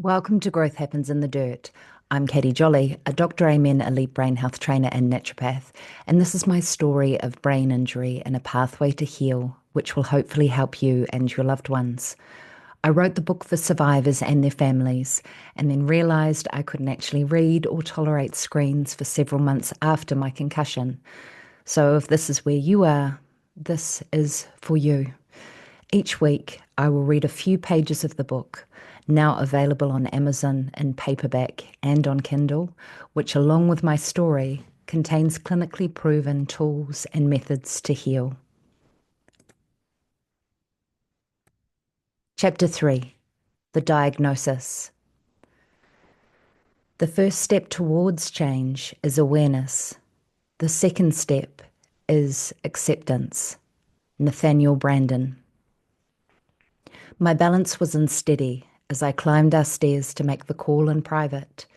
Welcome to Growth Happens in the Dirt. I'm Katie Jolly, a Dr. Amen elite brain health trainer and naturopath, and this is my story of brain injury and a pathway to heal, which will hopefully help you and your loved ones. I wrote the book for survivors and their families, and then realised I couldn't actually read or tolerate screens for several months after my concussion. So if this is where you are, this is for you. Each week, I will read a few pages of the book, now available on Amazon in paperback and on Kindle, which, along with my story, contains clinically proven tools and methods to heal. Chapter 3: The Diagnosis. The first step towards change is awareness. The second step is acceptance. Nathaniel Branden. My balance was unsteady as I climbed our stairs to make the call in private.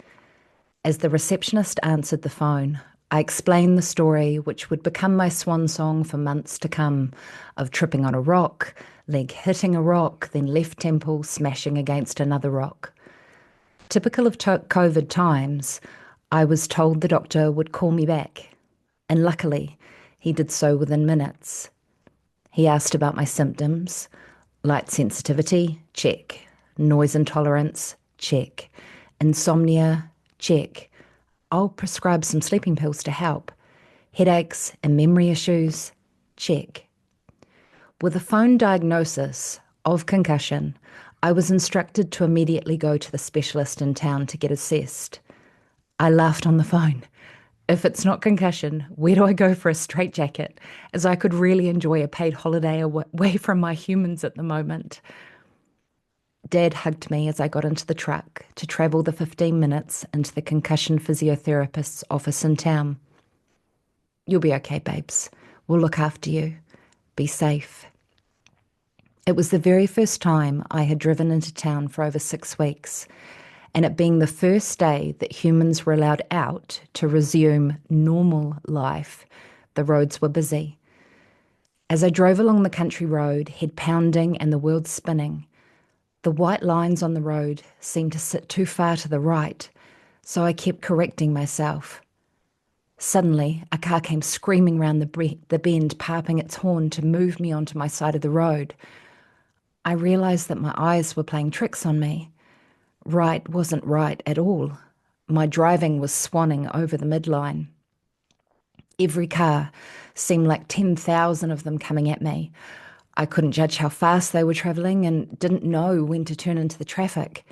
As the receptionist answered the phone, I explained the story which would become my swan song for months to come, of tripping on a rock, leg hitting a rock, then left temple smashing against another rock. Typical of COVID times, I was told the doctor would call me back, and luckily he did so within minutes. He asked about my symptoms. Light sensitivity, check. Noise intolerance, check. Insomnia, check. I'll prescribe some sleeping pills to help. Headaches and memory issues, check. With a phone diagnosis of concussion, I was instructed to immediately go to the specialist in town to get assessed. I laughed on the phone. If it's not concussion, where do I go for a straitjacket, as I could really enjoy a paid holiday away from my humans at the moment? Dad hugged me as I got into the truck to travel the 15 minutes into the concussion physiotherapist's office in town. You'll be okay, babes. We'll look after you. Be safe. It was the very first time I had driven into town for over 6 weeks, and it being the first day that humans were allowed out to resume normal life, the roads were busy. As I drove along the country road, head pounding and the world spinning, the white lines on the road seemed to sit too far to the right, so I kept correcting myself. Suddenly, a car came screaming round the bend, parping its horn to move me onto my side of the road. I realised that my eyes were playing tricks on me. Right wasn't right at all. My driving was swanning over the midline. Every car seemed like 10,000 of them coming at me. I couldn't judge how fast they were travelling and didn't know when to turn into the traffic.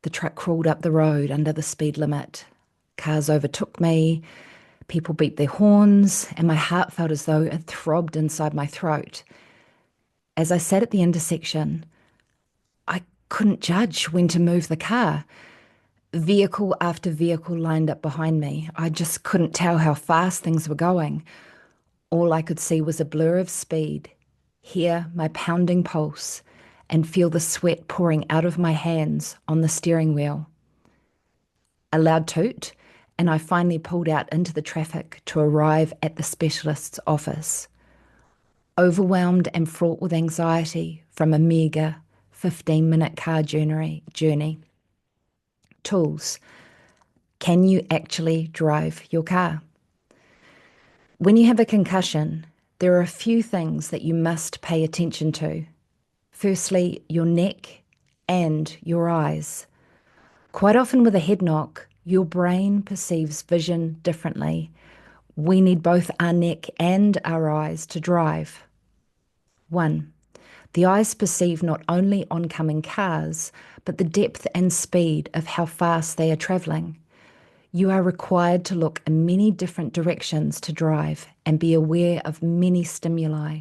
The truck crawled up the road under the speed limit. Cars overtook me, people beat their horns, and my heart felt as though it throbbed inside my throat. As I sat at the intersection, I couldn't judge when to move the car. Vehicle after vehicle lined up behind me. I just couldn't tell how fast things were going. All I could see was a blur of speed, hear my pounding pulse, and feel the sweat pouring out of my hands on the steering wheel. A loud toot, and I finally pulled out into the traffic to arrive at the specialist's office. Overwhelmed and fraught with anxiety from a meagre 15-minute car journey. Tools. Can you actually drive your car? When you have a concussion, there are a few things that you must pay attention to. Firstly, your neck and your eyes. Quite often with a head knock, your brain perceives vision differently. We need both our neck and our eyes to drive. 1. The eyes perceive not only oncoming cars, but the depth and speed of how fast they are travelling. You are required to look in many different directions to drive and be aware of many stimuli.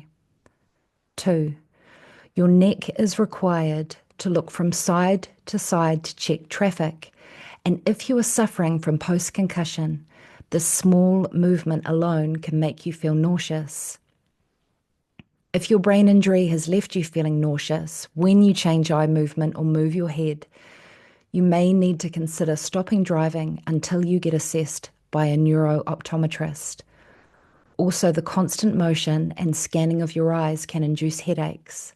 2. Your neck is required to look from side to check traffic. And if you are suffering from post-concussion, this small movement alone can make you feel nauseous. If your brain injury has left you feeling nauseous when you change eye movement or move your head, you may need to consider stopping driving until you get assessed by a neuro-optometrist. Also, the constant motion and scanning of your eyes can induce headaches.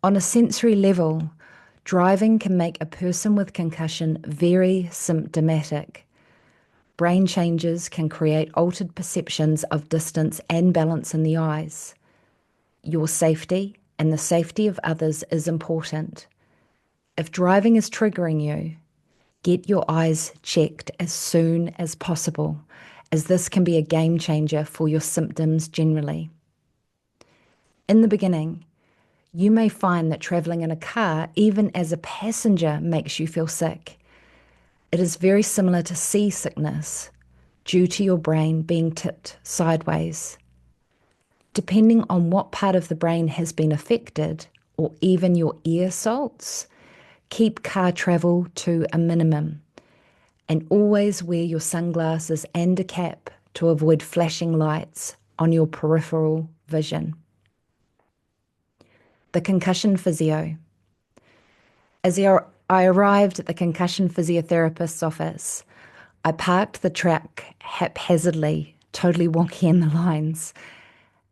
On a sensory level, Driving can make a person with concussion very symptomatic. Brain changes can create altered perceptions of distance and balance in the eyes. Your safety and the safety of others is important. If driving is triggering you, get your eyes checked as soon as possible, as this can be a game changer for your symptoms generally. In the beginning, you may find that traveling in a car, even as a passenger, makes you feel sick. It is very similar to seasickness due to your brain being tipped sideways. Depending on what part of the brain has been affected, or even your ear salts, keep car travel to a minimum and always wear your sunglasses and a cap to avoid flashing lights on your peripheral vision. The concussion physio. As I arrived at the concussion physiotherapist's office, I parked the truck haphazardly, totally wonky in the lines.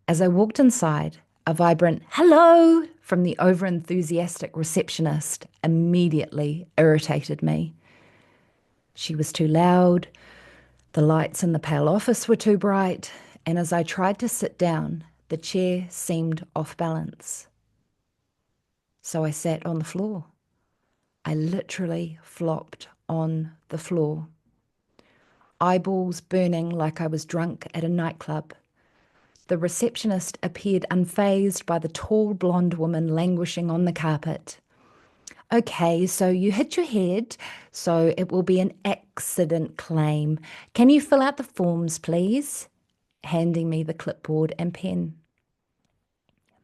As I walked inside, a vibrant hello from the over-enthusiastic receptionist immediately irritated me. She was too loud, the lights in the pale office were too bright, and as I tried to sit down, the chair seemed off balance. So I sat on the floor. I literally flopped on the floor. Eyeballs burning like I was drunk at a nightclub. The receptionist appeared unfazed by the tall blonde woman languishing on the carpet. Okay, so you hit your head, so it will be an accident claim. Can you fill out the forms, please? Handing me the clipboard and pen.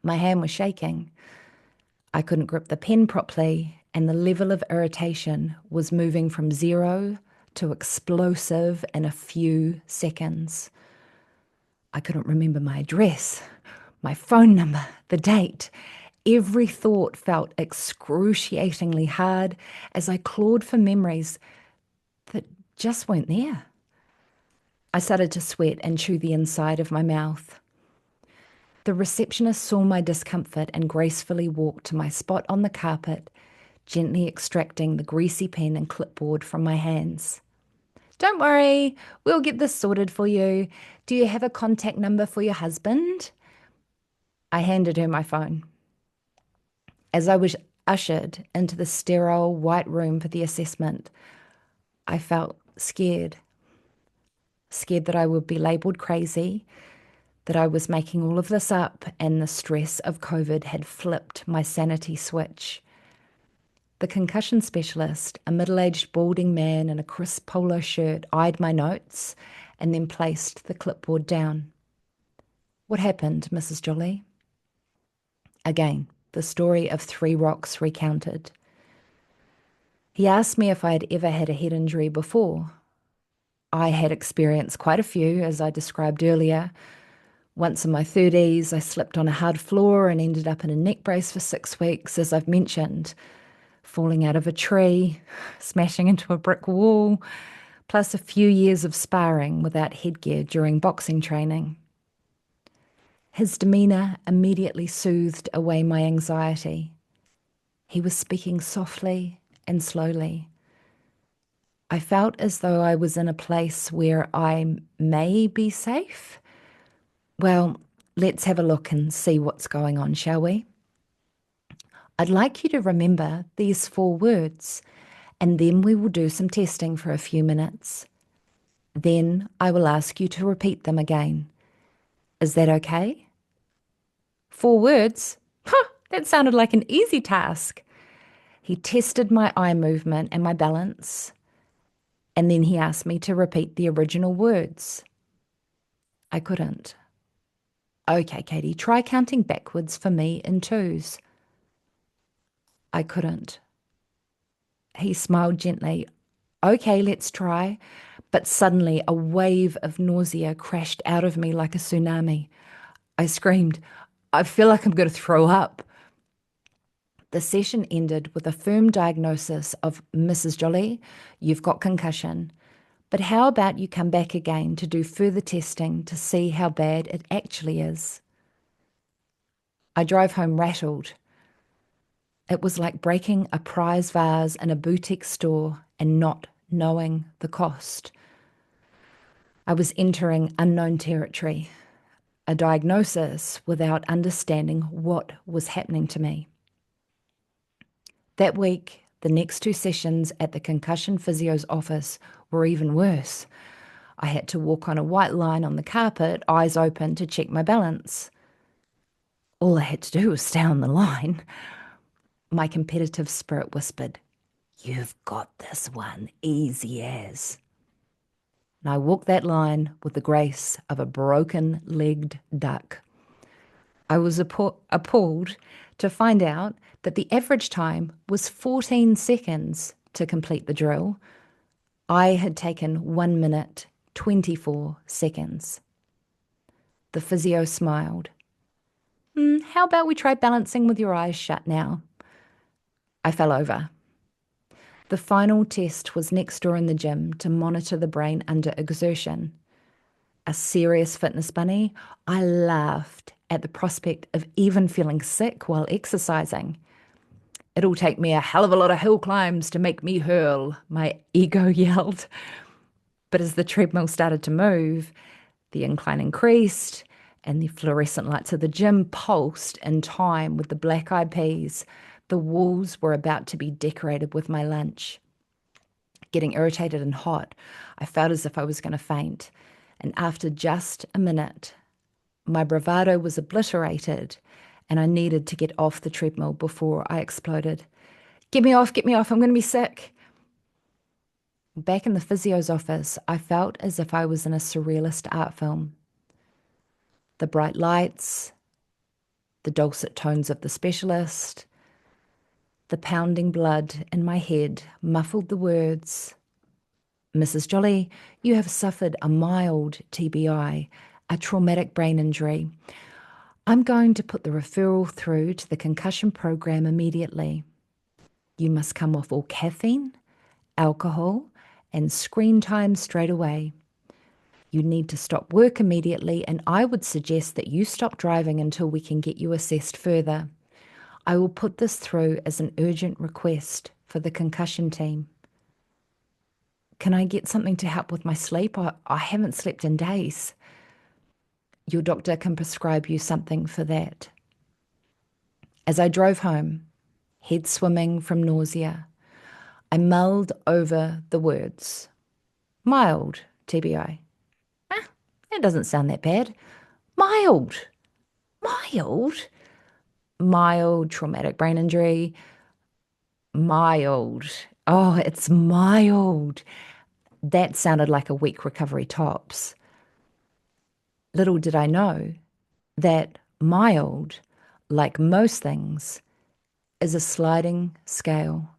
My hand was shaking. I couldn't grip the pen properly, and the level of irritation was moving from 0 to explosive in a few seconds. I couldn't remember my address, my phone number, the date. Every thought felt excruciatingly hard as I clawed for memories that just weren't there. I started to sweat and chew the inside of my mouth. The receptionist saw my discomfort and gracefully walked to my spot on the carpet, gently extracting the greasy pen and clipboard from my hands. Don't worry, we'll get this sorted for you. Do you have a contact number for your husband? I handed her my phone. As I was ushered into the sterile white room for the assessment, I felt scared. Scared that I would be labelled crazy, that I was making all of this up, and the stress of COVID had flipped my sanity switch. The concussion specialist, a middle-aged balding man in a crisp polo shirt, eyed my notes and then placed the clipboard down. What happened, Mrs. Jolie? Again, the story of 3 rocks recounted. He asked me if I had ever had a head injury before. I had experienced quite a few, as I described earlier. Once in my 30s, I slipped on a hard floor and ended up in a neck brace for 6 weeks, as I've mentioned, falling out of a tree, smashing into a brick wall, plus a few years of sparring without headgear during boxing training. His demeanour immediately soothed away my anxiety. He was speaking softly and slowly. I felt as though I was in a place where I may be safe. Well, let's have a look and see what's going on, shall we? I'd like you to remember these 4 words, and then we will do some testing for a few minutes. Then I will ask you to repeat them again. Is that okay? 4 words? Huh, that sounded like an easy task. He tested my eye movement and my balance, and then he asked me to repeat the original words. I couldn't. Okay, Katie, try counting backwards for me in 2s. I couldn't. He smiled gently. Okay, let's try. But suddenly a wave of nausea crashed out of me like a tsunami. I screamed, I feel like I'm going to throw up. The session ended with a firm diagnosis of Mrs. Jolie, you've got concussion. But how about you come back again to do further testing to see how bad it actually is? I drove home rattled. It was like breaking a prize vase in a boutique store and not knowing the cost. I was entering unknown territory, a diagnosis without understanding what was happening to me. That week, the next 2 sessions at the concussion physio's office were even worse. I had to walk on a white line on the carpet, eyes open, to check my balance. All I had to do was stay on the line. My competitive spirit whispered, "You've got this one, easy as." And I walked that line with the grace of a broken-legged duck. I was appalled to find out that the average time was 14 seconds to complete the drill. I had taken 1 minute, 24 seconds. The physio smiled. How about we try balancing with your eyes shut now? I fell over. The final test was next door in the gym to monitor the brain under exertion. A serious fitness bunny, I laughed at the prospect of even feeling sick while exercising. "It'll take me a hell of a lot of hill climbs to make me hurl," my ego yelled. But as the treadmill started to move, the incline increased and the fluorescent lights of the gym pulsed in time with the black-eyed peas. The walls were about to be decorated with my lunch. Getting irritated and hot, I felt as if I was going to faint. And after just a minute, my bravado was obliterated and I needed to get off the treadmill before I exploded. Get me off, I'm going to be sick." Back in the physio's office, I felt as if I was in a surrealist art film. The bright lights, the dulcet tones of the specialist, the pounding blood in my head muffled the words, "Mrs. Jolly, you have suffered a mild TBI, a traumatic brain injury. I'm going to put the referral through to the concussion program immediately. You must come off all caffeine, alcohol, and screen time straight away. You need to stop work immediately, and I would suggest that you stop driving until we can get you assessed further. I will put this through as an urgent request for the concussion team. Can I get something to help with my sleep? I haven't slept in days. Your doctor can prescribe you something for that." As I drove home, head swimming from nausea, I mulled over the words. Mild TBI. That doesn't sound that bad. Mild. Mild? Mild traumatic brain injury. Mild. Oh, it's mild. That sounded like a week recovery tops. Little did I know that mild, like most things, is a sliding scale.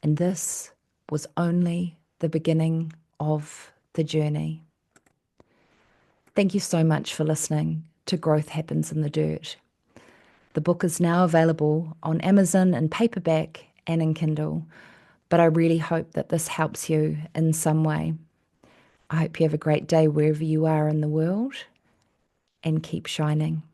And this was only the beginning of the journey. Thank you so much for listening to Growth Happens in the Dirt. The book is now available on Amazon in paperback and in Kindle, but I really hope that this helps you in some way. I hope you have a great day wherever you are in the world, and keep shining.